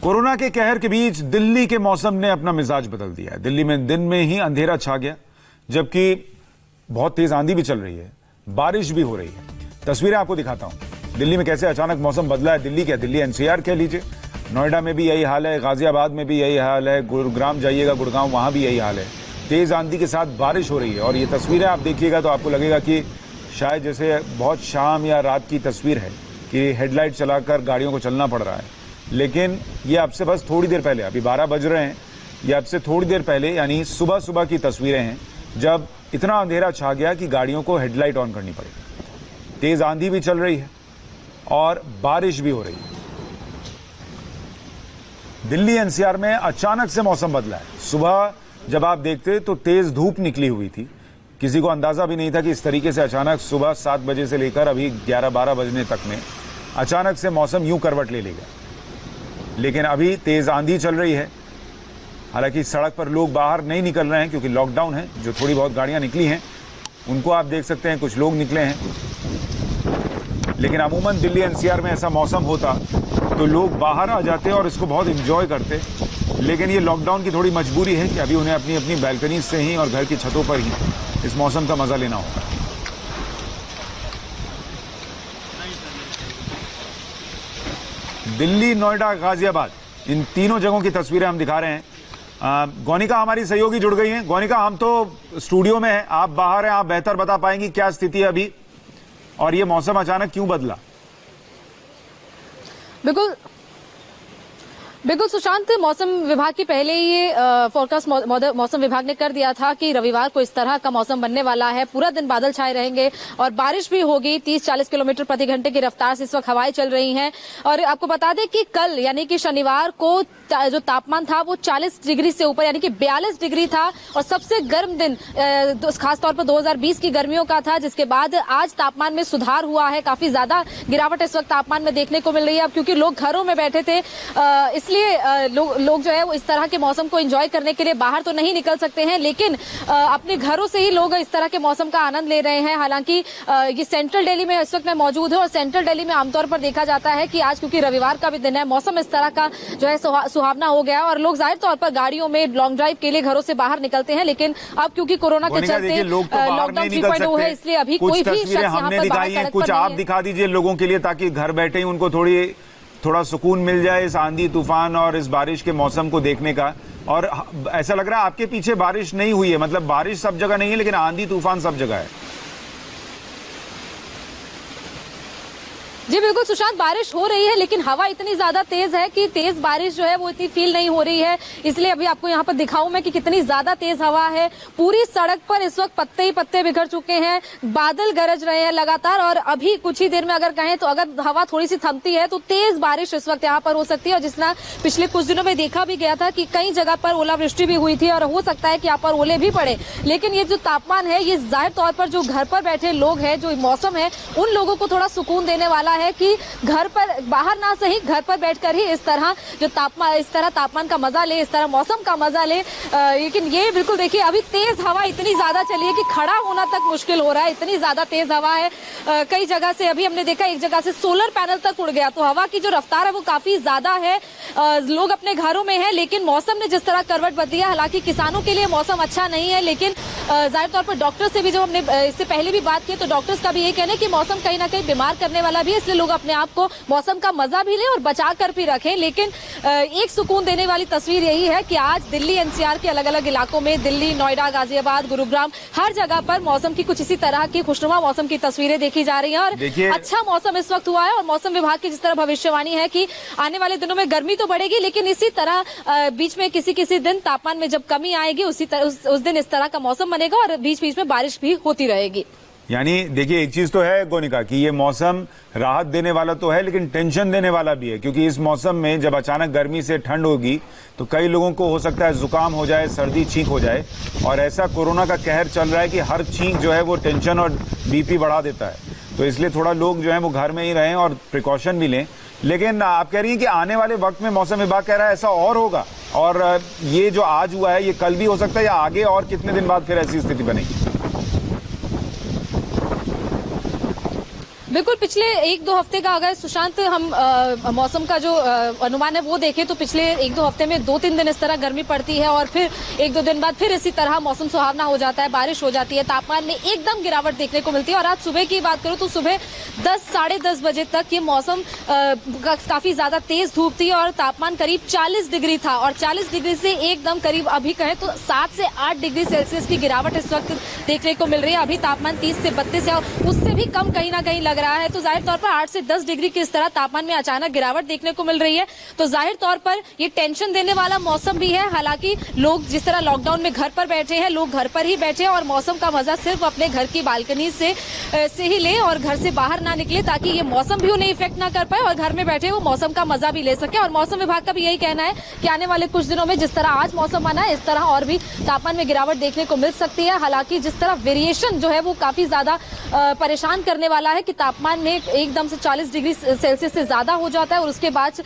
Corona के कहर के बीच दिल्ली के मौसम ने अपना मिजाज बदल दिया है। दिल्ली में दिन में ही अंधेरा छा गया, जबकि बहुत तेज आंधी भी चल रही है, बारिश भी हो रही है। तस्वीरें आपको दिखाता हूं दिल्ली में कैसे अचानक मौसम बदला है। दिल्ली क्या, दिल्ली एनसीआर कह लीजिए। नोएडा में भी यही हाल है, गाजियाबाद में भी यही हाल है, गुरुग्राम जाइएगा, गुड़गांव, वहां भी यही हाल है। तेज आंधी के साथ बारिश हो रही है और ये तस्वीरें आप देखिएगा तो आपको लगेगा कि शायद जैसे बहुत शाम या रात की तस्वीर है कि हेडलाइट चलाकर गाड़ियों को चलना पड़ रहा है। लेकिन ये अब से बस थोड़ी देर पहले, अभी 12 बज रहे हैं, ये अब से थोड़ी देर पहले यानी सुबह सुबह की तस्वीरें हैं, जब इतना अंधेरा छा गया कि गाड़ियों को हेडलाइट ऑन करनी पड़ी। तेज आंधी भी चल रही है और बारिश भी हो रही है। दिल्ली एनसीआर में अचानक से मौसम बदला है। सुबह जब आप देखते तो तेज धूप निकली हुई थी, किसी को अंदाजा भी नहीं था कि इस तरीके से अचानक सुबह 7 बजे से लेकर अभी 11-12 बजने तक में अचानक से मौसम यूं करवट ले लेगा। लेकिन अभी तेज आंधी चल रही है। हालांकि सड़क पर लोग बाहर नहीं निकल रहे हैं क्योंकि लॉकडाउन है। जो थोड़ी बहुत गाड़ियां निकली हैं उनको आप देख सकते हैं, कुछ लोग निकले हैं। लेकिन अमूमन दिल्ली एनसीआर में ऐसा मौसम होता तो लोग बाहर आ जाते और इसको बहुत एंजॉय करते। लेकिन ये लॉकडाउन की थोड़ी मजबूरी है कि अभी उन्हें अपनी अपनी बैल्कनी से ही और घर की छतों पर ही इस मौसम का मजा लेना होगा। दिल्ली, नोएडा, गाजियाबाद, इन तीनों जगहों की तस्वीरें हम दिखा रहे हैं। गौनिका हमारी सहयोगी जुड़ गई हैं। गौनिका, हम तो स्टूडियो में हैं, आप बाहर हैं, आप बेहतर बता पाएंगी क्या स्थिति है अभी और ये मौसम अचानक क्यों बदला? बिल्कुल सुशांत, मौसम विभाग की पहले ही ये फोरकास्ट मौसम विभाग ने कर दिया था कि रविवार को इस तरह का मौसम बनने वाला है। पूरा दिन बादल छाए रहेंगे और बारिश भी होगी। 30-40 किलोमीटर प्रति घंटे की रफ्तार से इस वक्त हवाएं चल रही हैं। और आपको बता दें कि कल यानी कि शनिवार को जो तापमान था वो 40 डिग्री से ऊपर यानी कि 42 डिग्री था और सबसे गर्म दिन खासतौर पर 2020 की गर्मियों का था, जिसके बाद आज तापमान में सुधार हुआ है। काफी ज्यादा गिरावट इस वक्त तापमान में देखने को मिल रही है। अब क्योंकि लोग घरों में बैठे थे इसलिए लोग जो है वो इस तरह के मौसम को एंजॉय करने के लिए बाहर तो नहीं निकल सकते हैं, लेकिन अपने घरों से ही लोग इस तरह के मौसम का आनंद ले रहे हैं। हालांकि ये सेंट्रल दिल्ली में इस वक्त मैं मौजूद हूं और सेंट्रल दिल्ली में आमतौर पर देखा जाता है कि आज क्योंकि रविवार का भी दिन है, मौसम इस तरह का जो है सुहावना हो गया और लोग जाहिर तौर पर गाड़ियों में लॉन्ग ड्राइव के लिए घरों से बाहर निकलते हैं। लेकिन अब क्योंकि कोरोना के चलते लॉकडाउन 3.0 है, इसलिए अभी कोई भी शख्स यहाँ पर बाहर सड़क पर कुछ आप दिखा दीजिए लोगों के लिए, ताकि घर बैठे ही उनको थोड़ा सुकून मिल जाए इस आंधी तूफान और इस बारिश के मौसम को देखने का। और ऐसा लग रहा है आपके पीछे बारिश नहीं हुई है, मतलब बारिश सब जगह नहीं है लेकिन आंधी तूफान सब जगह है। जी बिल्कुल सुशांत, बारिश हो रही है लेकिन हवा इतनी ज्यादा तेज है कि तेज बारिश जो है वो इतनी फील नहीं हो रही है। इसलिए अभी आपको यहाँ पर दिखाऊं मैं कि कितनी ज्यादा तेज हवा है। पूरी सड़क पर इस वक्त पत्ते ही पत्ते बिखर चुके हैं, बादल गरज रहे हैं लगातार और अभी कुछ ही देर में अगर कहें तो अगर हवा थोड़ी सी थमती है तो तेज बारिश इस वक्त यहाँ पर हो सकती है। और जिसना पिछले कुछ दिनों में देखा भी गया था कि कई जगह पर ओलावृष्टि भी हुई थी और हो सकता है कि यहाँ पर ओले भी पड़े। लेकिन ये जो तापमान है ये जाहिर तौर पर जो घर पर बैठे लोग हैं, जो मौसम है, उन लोगों को थोड़ा सुकून देने वाला है कि घर पर बाहर ना सही घर पर बैठकर ही इस तरह जो तापमान का मजा ले, इस तरह मौसम का मजा ले। लेकिन ये बिल्कुल देखिए अभी तेज हवा इतनी ज्यादा चली है कि खड़ा होना तक मुश्किल हो रहा है, इतनी ज्यादा तेज हवा है। कई जगह से अभी हमने देखा एक जगह से सोलर पैनल तक उड़ गया। तो हवा की जो रफ्तार है वो काफी ज्यादा है। लोग अपने घरों में हैं लेकिन मौसम ने जिस तरह करवट बदली है, हालांकि किसानों के लिए मौसम अच्छा नहीं है, लेकिन जाहिर तौर पर डॉक्टर से भी जब हमने इससे पहले भी बात की तो डॉक्टर्स का भी यही कहना है कि मौसम कहीं ना कहीं बीमार करने वाला भी है, इसलिए लोग अपने आप को मौसम का मजा भी लें और बचा कर भी रखें। लेकिन एक सुकून देने वाली तस्वीर यही है कि आज दिल्ली एनसीआर के अलग अलग इलाकों में, दिल्ली, नोएडा, गाजियाबाद, गुरुग्राम, हर जगह पर मौसम की कुछ इसी तरह की खुशनुमा मौसम की तस्वीरें देखी जा रही हैं और अच्छा मौसम इस वक्त हुआ है। और मौसम विभाग की जिस तरह भविष्यवाणी है कि आने वाले दिनों में गर्मी तो बढ़ेगी लेकिन इसी तरह बीच में किसी दिन तापमान में जब कमी आएगी उस दिन इस तरह का मौसम बनेगा और बीच बीच में बारिश भी होती रहेगी। यानी देखिए एक चीज तो है गोनिका कि ये मौसम राहत देने वाला तो है लेकिन टेंशन देने वाला भी है, क्योंकि इस मौसम में जब अचानक गर्मी से ठंड होगी तो कई लोगों को हो सकता है जुकाम हो जाए, सर्दी, छींक हो जाए। और ऐसा कोरोना का कहर चल रहा है कि हर छींक जो है वो टेंशन और बीपी बढ़ा देता है। तो इसलिए थोड़ा लोग जो है वो घर में ही रहें और प्रिकॉशन भी लें। लेकिन आप कह रही हैं कि आने वाले वक्त में मौसम विभाग कह रहा है ऐसा और होगा, और ये जो आज हुआ है ये कल भी हो सकता है या आगे और कितने दिन बाद फिर ऐसी स्थिति बनेगी? बिल्कुल, पिछले 1-2 हफ्ते का अगर सुशांत हम मौसम का जो अनुमान है वो देखें तो पिछले 1-2 हफ्ते में 2-3 दिन इस तरह गर्मी पड़ती है और फिर 1-2 दिन बाद फिर इसी तरह मौसम सुहावना हो जाता है, बारिश हो जाती है, तापमान में एकदम गिरावट देखने को मिलती है। और आज सुबह की बात करूं तो सुबह 10 साढ़े 10 बजे तक ये मौसम काफी ज्यादा तेज धूप थी और तापमान करीब 40 डिग्री था और 40 डिग्री से एकदम करीब अभी कहें तो 7 से 8 डिग्री सेल्सियस की गिरावट इस वक्त देखने को मिल रही है। अभी तापमान 30 से 32 है और उससे भी कम कहीं ना कहीं लग रहा है। तो जाहिर तौर पर 8 से 10 डिग्री की इस तरह तापमान में अचानक गिरावट देखने को मिल रही है। तो जाहिर तौर पर ये टेंशन देने वाला मौसम भी है। हालांकि लोग जिस तरह लॉकडाउन में घर पर बैठे हैं, लोग घर पर ही बैठे हैं और मौसम का मजा सिर्फ अपने घर की बालकनी से ही ले और घर से बाहर ना निकले ताकि ये मौसम भी उन्हें इफेक्ट ना कर पाए और घर में बैठे वो मौसम का मजा भी ले सके। और मौसम विभाग का भी यही कहना है कि आने वाले कुछ दिनों में जिस तरह आज मौसम बना है इस तरह और भी तापमान में गिरावट देखने को मिल सकती है। हालांकि जिस तरह वेरिएशन जो है वो काफी ज्यादा परेशान करने वाला है कि तापमान में एकदम से 40 डिग्री सेल्सियस से ज्यादा हो जाता है और उसके बाद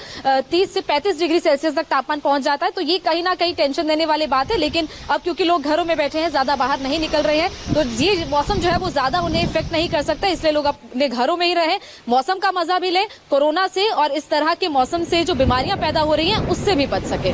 30 से 35 डिग्री सेल्सियस तक तापमान पहुंच जाता है। तो ये कहीं ना कहीं टेंशन देने वाली बात है। लेकिन अब क्योंकि लोग घरों में बैठे हैं, ज्यादा बाहर नहीं निकल रहे हैं, तो ये मौसम जो है वो ज्यादा उन्हें इफेक्ट नहीं कर सकता। इसलिए लोग अपने घरों में ही रहें, मौसम का मजा भी लें, कोरोना से और इस तरह के मौसम से जो बीमारियां पैदा हो रही हैं उससे भी बच सके।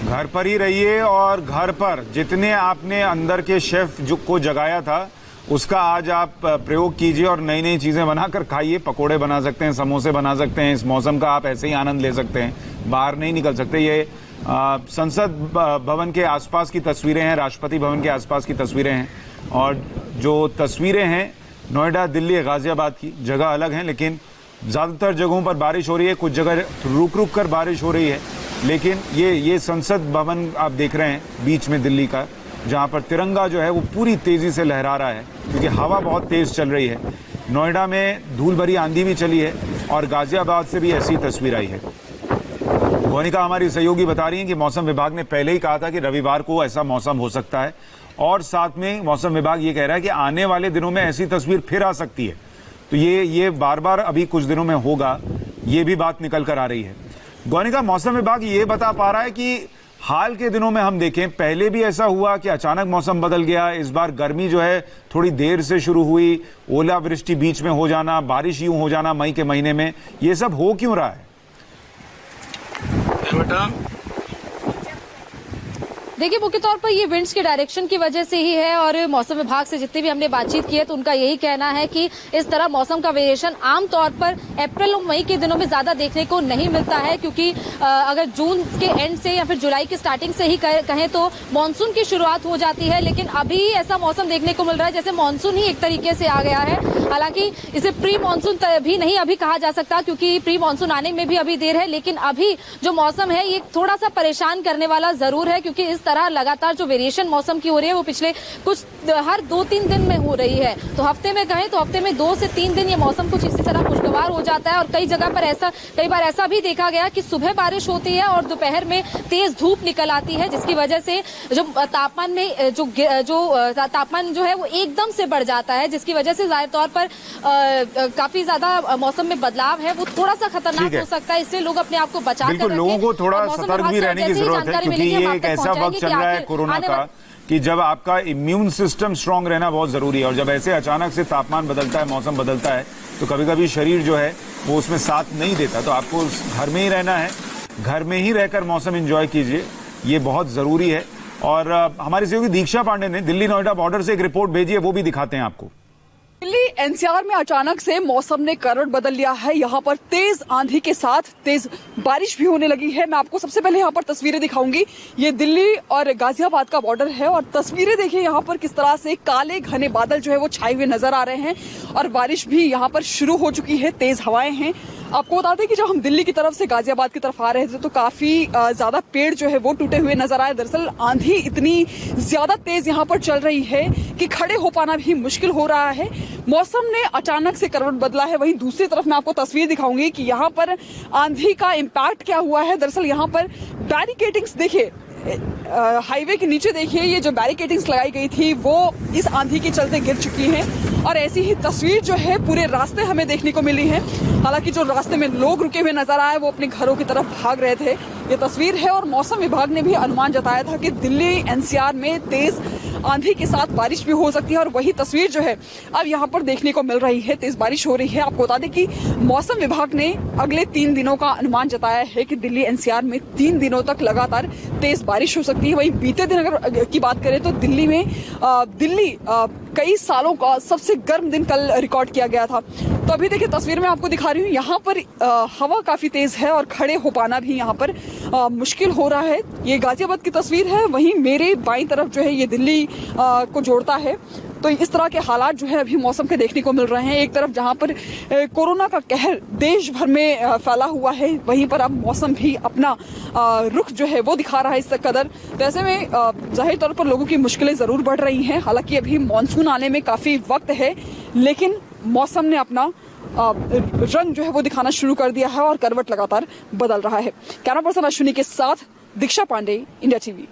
घर पर ही रहिए और घर पर जितने आपने अंदर के शेफ जो को जगाया था उसका आज आप प्रयोग कीजिए और नई नई चीजें बनाकर खाइए। पकोड़े बना सकते हैं, समोसे बना सकते हैं। इस मौसम का आप ऐसे ही आनंद ले सकते हैं, बाहर नहीं निकल सकते। ये संसद भवन के आसपास की तस्वीरें हैं, राष्ट्रपति भवन के आसपास की तस्वीरें हैं और जो तस्वीरें हैं नोएडा, दिल्ली, गाजियाबाद की जगह अलग हैं लेकिन ज्यादातर जगहों पर बारिश हो रही है। कुछ जगह रुक रुक कर बारिश हो रही है लेकिन ये संसद भवन आप देख रहे हैं बीच में दिल्ली का, जहां पर तिरंगा जो है वो पूरी तेजी से लहरा रहा है क्योंकि हवा बहुत तेज चल रही है। नोएडा में धूल भरी आंधी भी चली है और गाजियाबाद से भी ऐसी तस्वीर आई है। गोनिका हमारी सहयोगी बता रही है कि मौसम विभाग ने पहले ही कहा था कि रविवार को ऐसा मौसम हो सकता है और साथ में मौसम विभाग ये कह रहा है कि आने वाले दिनों में ऐसी तस्वीर फिर आ सकती है। तो ये बार बार अभी कुछ दिनों में होगा, ये भी बात निकल कर आ रही है। गोनिका, मौसम विभाग ये बता पा रहा है कि हाल के दिनों में हम देखें पहले भी ऐसा हुआ कि अचानक मौसम बदल गया, इस बार गर्मी जो है थोड़ी देर से शुरू हुई, ओलावृष्टि बीच में हो जाना, बारिश यूं हो जाना मई के महीने में, ये सब हो क्यों रहा है? बेटा देखिए, मुख्य तौर पर ये विंड्स के डायरेक्शन की वजह से ही है और मौसम विभाग से जितने भी हमने बातचीत की है तो उनका यही कहना है कि इस तरह मौसम का वेरिएशन आमतौर पर अप्रैल और मई के दिनों में ज्यादा देखने को नहीं मिलता है क्योंकि अगर जून के एंड से या फिर जुलाई की स्टार्टिंग से ही कहें तो मानसून की शुरुआत हो जाती है। लेकिन अभी ऐसा मौसम देखने को मिल रहा है जैसे मानसून ही एक तरीके से आ गया है। हालांकि इसे प्री मानसून भी नहीं अभी कहा जा सकता क्योंकि प्री मानसून आने में भी अभी देर है, लेकिन अभी जो मौसम है ये थोड़ा सा परेशान करने वाला जरूर है क्योंकि इस तरह लगातार जो वेरिएशन मौसम की हो रही है वो पिछले कुछ हर 2-3 दिन में हो रही है। तो हफ्ते में कहें तो हफ्ते में 2 से 3 दिन ये मौसम कुछ इसी तरह खुशगवार हो जाता है और कई जगह पर कई बार ऐसा भी देखा गया कि सुबह बारिश होती है और दोपहर में तेज धूप निकल आती है जिसकी वजह से जो तापमान में जो तापमान जो है वो एकदम से बढ़ जाता है, जिसकी वजह से जाहिर तौर पर काफी ज्यादा मौसम में बदलाव है वो थोड़ा सा खतरनाक हो सकता है। इसलिए लोग अपने आप को बचा कर रखें। लोगों को थोड़ा सतर्क भी रहने की जरूरत है क्योंकि ये एक ऐसा वक्त चल रहा है कोरोना का कि जब आपका इम्यून सिस्टम स्ट्रांग रहना बहुत जरूरी है और जब ऐसे अचानक से तापमान बदलता है, मौसम बदलता है तो कभी कभी शरीर जो है वो उसमें साथ नहीं देता। तो आपको घर में ही रहना है, घर में ही रहकर मौसम एंजॉय कीजिए, ये बहुत जरूरी है। और हमारी सहयोगी दीक्षा पांडे ने दिल्ली नोएडा बॉर्डर से एक रिपोर्ट भेजी है, वो भी दिखाते हैं आपको। दिल्ली एनसीआर में अचानक से मौसम ने करवट बदल लिया है। यहाँ पर तेज आंधी के साथ तेज बारिश भी होने लगी है। मैं आपको सबसे पहले यहाँ पर तस्वीरें दिखाऊंगी। ये दिल्ली और गाजियाबाद का बॉर्डर है और तस्वीरें देखिए यहाँ पर किस तरह से काले घने बादल जो है वो छाए हुए नजर आ रहे हैं और बारिश भी यहाँ पर शुरू हो चुकी है, तेज हवाएं हैं। आपको बता दें कि जब हम दिल्ली की तरफ से गाजियाबाद की तरफ आ रहे थे तो काफी ज्यादा पेड़ जो है वो टूटे हुए नजर आए। दरअसल आंधी इतनी ज्यादा तेज यहाँ पर चल रही है कि खड़े हो पाना भी मुश्किल हो रहा है। मौसम ने अचानक से करवट बदला है। वहीं दूसरी तरफ मैं आपको तस्वीर दिखाऊंगी कि यहाँ पर आंधी का इम्पैक्ट क्या हुआ है। दरअसल यहाँ पर बैरिकेडिंग्स देखिए, हाईवे के नीचे देखिए, ये जो बैरिकेडिंग्स लगाई गई थी वो इस आंधी के चलते गिर चुकी हैं और ऐसी ही तस्वीर जो है पूरे रास्ते हमें देखने को मिली है। हालांकि जो रास्ते में लोग रुके हुए नजर आए वो अपने घरों की तरफ भाग रहे थे। ये तस्वीर है और मौसम विभाग ने भी अनुमान जताया था कि दिल्ली एनसीआर में तेज आंधी के साथ बारिश भी हो सकती है और वही तस्वीर जो है अब यहाँ पर देखने को मिल रही है। तेज बारिश हो रही है। आपको बता दें कि मौसम विभाग ने अगले 3 दिनों का अनुमान जताया है कि दिल्ली एनसीआर में 3 दिनों तक लगातार तेज बारिश हो सकती है। वहीं बीते दिन अगर की बात करें तो दिल्ली कई सालों का सबसे गर्म दिन कल रिकॉर्ड किया गया था। तो अभी देखिए तस्वीर में आपको दिखा रही हूँ, यहाँ पर हवा काफी तेज है और खड़े हो पाना भी यहाँ पर मुश्किल हो रहा है। ये गाजियाबाद की तस्वीर है। वहीं मेरे बाईं तरफ जो है ये दिल्ली को जोड़ता है। तो इस तरह के हालात जो है अभी मौसम के देखने को मिल रहे हैं। एक तरफ जहां पर कोरोना का कहर देश भर में फैला हुआ है, वहीं पर अब मौसम भी अपना रुख जो है वो दिखा रहा है इस कदर। तो ऐसे में जाहिर तौर पर लोगों की मुश्किलें जरूर बढ़ रही हैं। हालांकि अभी मानसून आने में काफी वक्त है, लेकिन मौसम ने अपना रंग जो है वो दिखाना शुरू कर दिया है और करवट लगातार बदल रहा है। कैमरा पर्सन अश्विनी के साथ Diksha Pandey, India TV.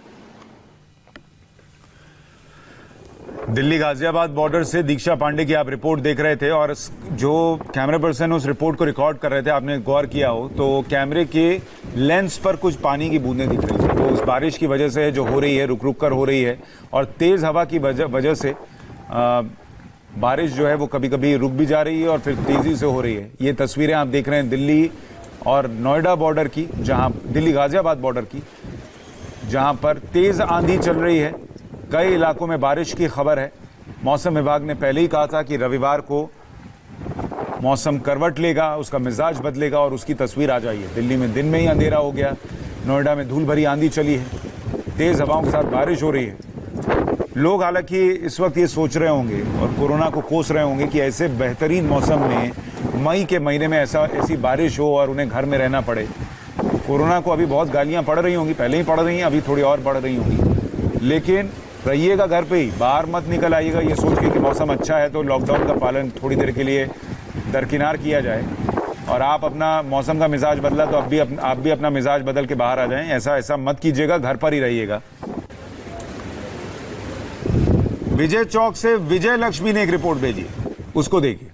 Delhi Ghaziabad border से दीक्षा पांडे की आप रिपोर्ट देख रहे थे और जो कैमरा पर्सन उस रिपोर्ट को रिकॉर्ड कर रहे थे, आपने गौर किया हो तो कैमरे के लेंस पर कुछ पानी की बूंदें दिख रही थी। तो उस बारिश की वजह से जो हो रही है, रुक रुक कर हो रही है और तेज हवा की वजह से बारिश जो है वो कभी कभी रुक भी जा रही है और फिर तेजी से हो रही है। ये तस्वीरें आप देख रहे हैं दिल्ली और नोएडा बॉर्डर की, जहां दिल्ली गाजियाबाद बॉर्डर की, जहां पर तेज आंधी चल रही है। कई इलाकों में बारिश की खबर है। मौसम विभाग ने पहले ही कहा था कि रविवार को मौसम करवट लेगा, उसका मिजाज बदलेगा और उसकी तस्वीर आ जाएगी। दिल्ली में दिन में ही अंधेरा हो गया, नोएडा में धूल भरी आंधी चली है, तेज हवाओं के साथ बारिश हो रही है। लोग हालांकि इस वक्त ये सोच रहे होंगे और कोरोना को कोस रहे होंगे कि ऐसे बेहतरीन मौसम में मई के महीने में ऐसी बारिश हो और उन्हें घर में रहना पड़े। कोरोना को अभी बहुत गालियां पड़ रही होंगी, पहले ही पड़ रही हैं, अभी थोड़ी और बढ़ रही होंगी, लेकिन रहिएगा घर पे ही, बाहर मत निकल आइएगा ये सोच के कि मौसम अच्छा है तो लॉकडाउन का पालन थोड़ी देर के लिए दरकिनार किया जाए और आप अपना मौसम का मिजाज बदला तो आप भी अपना मिजाज बदल के बाहर आ जाएं। ऐसा मत कीजिएगा, घर पर ही रहिएगा। विजय चौक से विजय लक्ष्मी ने एक रिपोर्ट भेजी, उसको देखिए।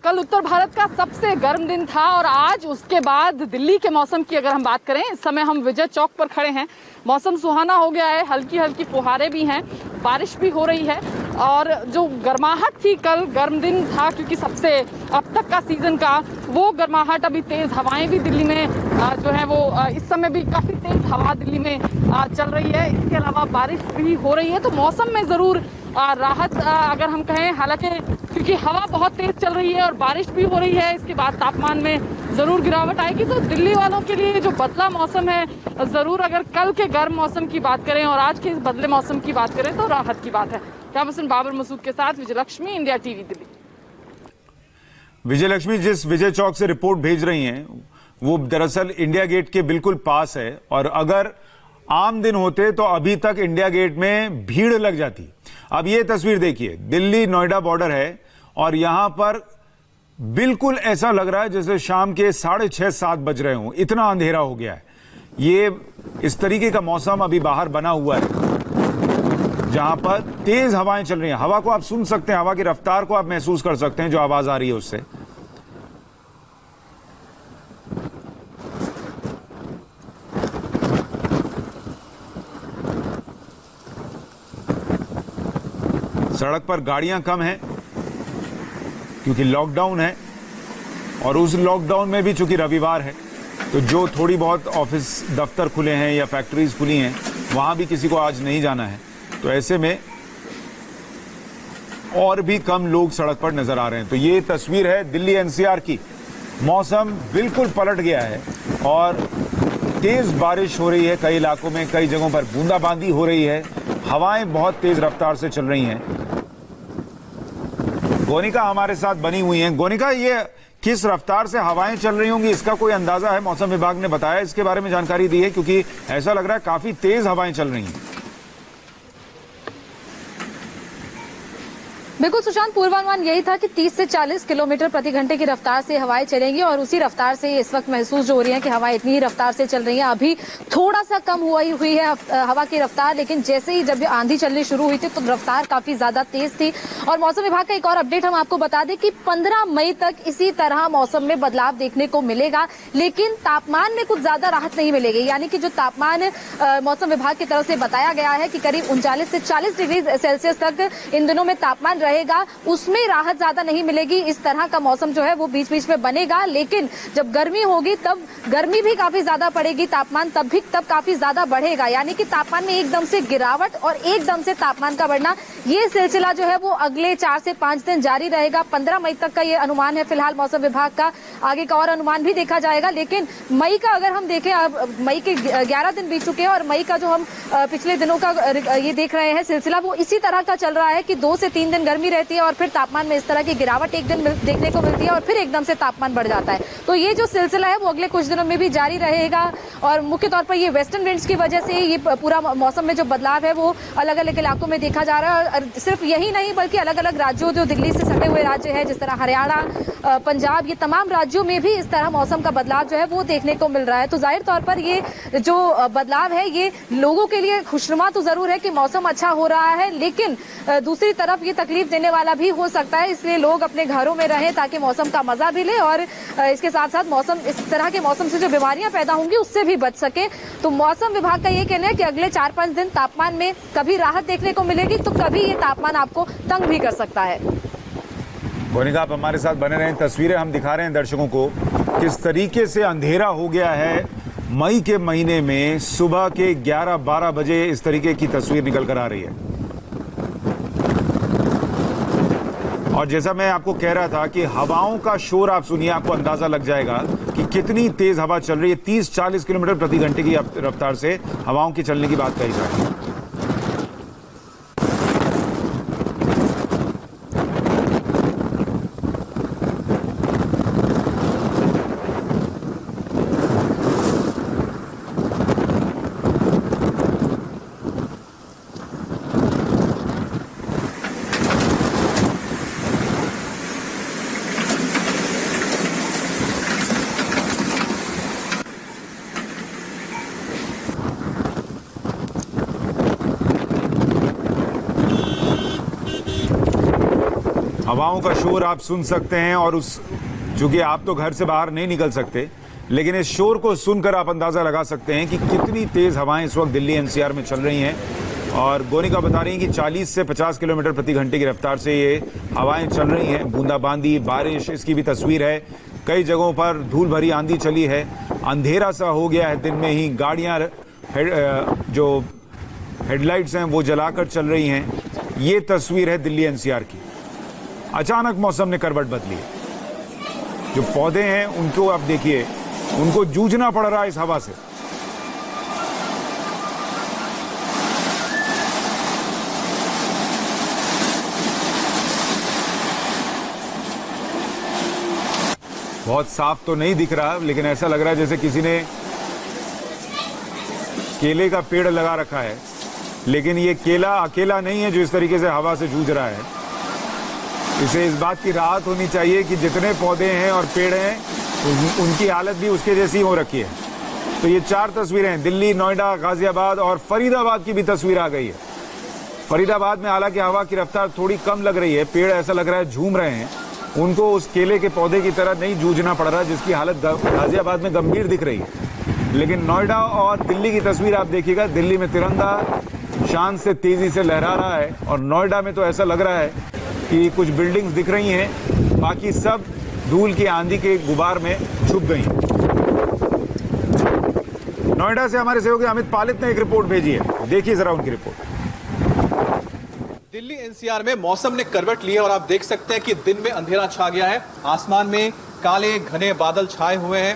कल उत्तर भारत का सबसे गर्म दिन था और आज उसके बाद दिल्ली के मौसम की अगर हम बात करें, इस समय हम विजय चौक पर खड़े हैं। मौसम सुहाना हो गया है, हल्की हल्की फुहारें भी हैं, बारिश भी हो रही है और जो गर्माहट थी, कल गर्म दिन था क्योंकि सबसे अब तक का सीजन का वो गर्माहट, अभी तेज हवाएं भी दिल्ली में जो है वो इस समय भी काफी तेज हवा दिल्ली में चल रही है। इसके अलावा बारिश भी हो रही है, तो मौसम में जरूर राहत अगर हम कहें, हालांकि क्योंकि हवा बहुत तेज चल रही है और बारिश भी हो रही है, इसके बाद तापमान में जरूर गिरावट आएगी। तो दिल्ली वालों के लिए जो बदला मौसम है, जरूर अगर कल के गर्म मौसम की बात करें और आज के इस बदले मौसम की बात करें तो राहत की बात है। कैमरा पर्सन बाबर मसूद के साथ विजय लक्ष्मी, इंडिया टीवी, दिल्ली। विजय लक्ष्मी जिस विजय चौक से रिपोर्ट भेज रही हैं वो दरअसल इंडिया गेट के बिल्कुल पास है और अगर आम दिन होते तो अभी तक इंडिया गेट में भीड़ लग जाती। अब ये तस्वीर देखिए, दिल्ली नोएडा बॉर्डर है और यहां पर बिल्कुल ऐसा लग रहा है जैसे शाम के 6:30-7 बज रहे हों, इतना अंधेरा हो गया है। ये इस तरीके का मौसम अभी बाहर बना हुआ है जहां पर तेज हवाएं चल रही हैं। हवा को आप सुन सकते हैं, हवा की रफ्तार को आप महसूस कर सकते हैं, जो आवाज आ रही है उससे। सड़क पर गाड़ियां कम हैं क्योंकि लॉकडाउन है और उस लॉकडाउन में भी चूंकि रविवार है तो जो थोड़ी बहुत ऑफिस दफ्तर खुले हैं या फैक्ट्रीज खुली हैं वहां भी किसी को आज नहीं जाना है। तो ऐसे में और भी कम लोग सड़क पर नजर आ रहे हैं। तो ये तस्वीर है दिल्ली एनसीआर की। मौसम बिल्कुल पलट गया है और तेज बारिश हो रही है, कई इलाकों में कई जगहों पर बूंदाबांदी हो रही है, हवाएं बहुत तेज रफ्तार से चल रही हैं। गोनिका हमारे साथ बनी हुई हैं। गोनिका, ये किस रफ्तार से हवाएं चल रही होंगी, इसका कोई अंदाजा है? मौसम विभाग ने बताया, इसके बारे में जानकारी दी है? क्योंकि ऐसा लग रहा है काफी तेज हवाएं चल रही हैं। बिल्कुल सुशांत, पूर्वानुमान यही था कि 30 से 40 किलोमीटर प्रति घंटे की रफ्तार से हवाएं चलेंगी और उसी रफ्तार से इस वक्त महसूस जो हो रही है कि हवाएं इतनी ही रफ्तार से चल रही हैं। अभी थोड़ा सा कम हुई है हवा की रफ्तार, लेकिन जैसे ही जब आंधी चलनी शुरू हुई थी तो रफ्तार काफी ज्यादा तेज थी। और मौसम विभाग का एक और अपडेट हम आपको बता दें कि 15 मई तक इसी तरह मौसम में बदलाव देखने को मिलेगा, लेकिन तापमान में कुछ ज्यादा राहत नहीं मिलेगी। यानी कि जो तापमान मौसम विभाग की तरफ से बताया गया है कि करीब 39 से 40 डिग्री सेल्सियस तक इन दिनों में तापमान रहेगा, उसमें राहत ज्यादा नहीं मिलेगी। इस तरह का मौसम जो है वो बीच बीच में बनेगा, लेकिन जब गर्मी होगी तब गर्मी भी काफी ज्यादा पड़ेगी, तापमान तब काफी ज्यादा बढ़ेगा। यानी कि तापमान में एकदम से गिरावट और एकदम से तापमान का बढ़ना, ये सिलसिला जो है वो अगले 4 से 5 दिन जारी रहेगा। 15 मई तक का ये अनुमान है फिलहाल मौसम विभाग का, आगे का और अनुमान भी देखा जाएगा। लेकिन मई का अगर हम देखें, अब मई के 11 दिन बीत चुके हैं और मई का जो हम पिछले दिनों का ये देख रहे हैं सिलसिला, वो इसी तरह का चल रहा है कि 2 से 3 दिन गर्मी रहती है और फिर तापमान में इस तरह की गिरावट एक दिन देखने को मिलती है और फिर एकदम से तापमान बढ़ जाता है। तो ये जो सिलसिला है वो अगले कुछ दिनों में भी जारी रहेगा और मुख्य तौर पर ये वेस्टर्न विंड्स की वजह से ये पूरा मौसम में जो बदलाव है वो अलग अलग इलाकों में देखा जा रहा है। और सिर्फ यही नहीं बल्कि अलग अलग राज्यों, जो दिल्ली से सटे हुए राज्य है जिस तरह हरियाणा, पंजाब, ये तमाम राज्यों में भी इस तरह मौसम का बदलाव जो है वो देखने को मिल रहा है। तो जाहिर तौर पर ये जो बदलाव है ये लोगों के लिए खुशनुमा तो जरूर है कि मौसम अच्छा हो रहा है, लेकिन दूसरी तरफ ये तकलीफ देने वाला भी हो सकता है। इसलिए लोग अपने घरों में रहें ताकि मौसम का मजा भी ले और इसके साथ साथ मौसम, इस तरह के मौसम से जो बीमारियां पैदा होंगी उससे भी बच सके। तो मौसम विभाग का ये कहना है कि अगले 4-5 दिन तापमान में कभी राहत देखने को मिलेगी तो कभी ये तापमान आपको तंग भी कर सकता है। मोनिका, आप हमारे साथ बने रहें। तस्वीरें हम दिखा रहे हैं दर्शकों को किस तरीके से अंधेरा हो गया है मई के महीने में। सुबह के 11-12 बजे इस तरीके की तस्वीर निकल कर आ रही है और जैसा मैं आपको कह रहा था कि हवाओं का शोर आप सुनिए, आपको अंदाजा लग जाएगा कि कितनी तेज हवा चल रही है। 30-40 किलोमीटर प्रति घंटे की रफ्तार से हवाओं की चलने की बात कही जा रही है। हवाओं का शोर आप सुन सकते हैं और चूंकि आप तो घर से बाहर नहीं निकल सकते, लेकिन इस शोर को सुनकर आप अंदाजा लगा सकते हैं कि कितनी तेज हवाएं इस वक्त दिल्ली एनसीआर में चल रही हैं। और गोनिका बता रही हैं कि 40 से 50 किलोमीटर प्रति घंटे की रफ्तार से ये हवाएं चल रही हैं। बूंदाबांदी, बारिश, इसकी भी तस्वीर है। कई जगहों पर धूल भरी आंधी चली है। अंधेरा सा हो गया है दिन में ही। गाड़ियां जो हेडलाइट्स हैं वो जलाकर चल रही हैं। ये तस्वीर है दिल्ली एनसीआर की। अचानक मौसम ने करवट बदली। जो पौधे हैं उनको आप देखिए, उनको जूझना पड़ रहा है इस हवा से। बहुत साफ तो नहीं दिख रहा, लेकिन ऐसा लग रहा है जैसे किसी ने केले का पेड़ लगा रखा है, लेकिन ये केला अकेला नहीं है जो इस तरीके से हवा से जूझ रहा है। इसे इस बात की राहत होनी चाहिए कि जितने पौधे हैं और पेड़ हैं उनकी हालत भी उसके जैसी हो रखी है। तो ये 4 तस्वीरें हैं, दिल्ली, नोएडा, गाजियाबाद और फरीदाबाद की भी तस्वीर आ गई है। फरीदाबाद में हालांकि हवा की रफ्तार थोड़ी कम लग रही है, पेड़ ऐसा लग रहा है झूम रहे हैं, उनको उस केले के पौधे की तरह नहीं जूझना पड़ रहा, जिसकी हालत गाजियाबाद में गंभीर दिख रही है। लेकिन नोएडा और दिल्ली की तस्वीर आप देखिएगा, दिल्ली में तिरंगा शान से तेजी से लहरा रहा है और नोएडा में तो ऐसा लग रहा है कि कुछ बिल्डिंग्स दिख रही हैं, बाकी सब धूल की आंधी के गुबार में छुप गई हैं। नोएडा से हमारे सहयोगी अमित पालित ने एक रिपोर्ट भेजी है, देखिए जरा उनकी रिपोर्ट। दिल्ली एनसीआर में मौसम ने करवट ली है और आप देख सकते हैं कि दिन में अंधेरा छा गया है। आसमान में काले घने बादल छाए हुए हैं,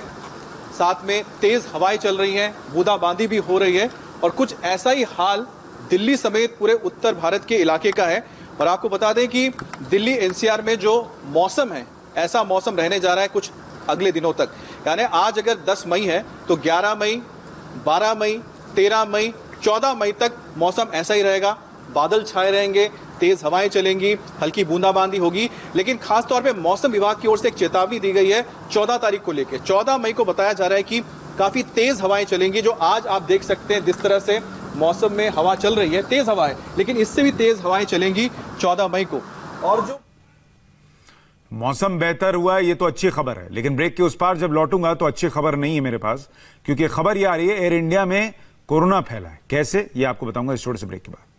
साथ में तेज हवाएं चल रही हैं, बूंदाबांदी भी हो रही है और कुछ ऐसा ही हाल दिल्ली समेत पूरे उत्तर भारत के इलाके का है। और आपको बता दें कि दिल्ली एनसीआर में जो मौसम है, ऐसा मौसम रहने जा रहा है कुछ अगले दिनों तक। यानी आज अगर 10 मई है तो 11 मई, 12 मई, 13 मई, 14 मई तक मौसम ऐसा ही रहेगा। बादल छाए रहेंगे, तेज हवाएं चलेंगी, हल्की बूंदाबांदी होगी। लेकिन खासतौर पे मौसम विभाग की ओर से एक चेतावनी दी गई है 14 तारीख को लेकर। 14 मई को बताया जा रहा है कि काफी तेज हवाएं चलेंगी, जो आज आप देख सकते हैं जिस तरह से मौसम में हवा चल रही है, तेज हवाएं, लेकिन इससे भी तेज हवाएं चलेंगी 14 मई को। और जो मौसम बेहतर हुआ ये तो अच्छी खबर है, लेकिन ब्रेक के उस पार जब लौटूंगा तो अच्छी खबर नहीं है मेरे पास, क्योंकि खबर ये आ रही है एयर इंडिया में कोरोना फैला है। कैसे, ये आपको बताऊंगा इस छोटे से ब्रेक के बाद।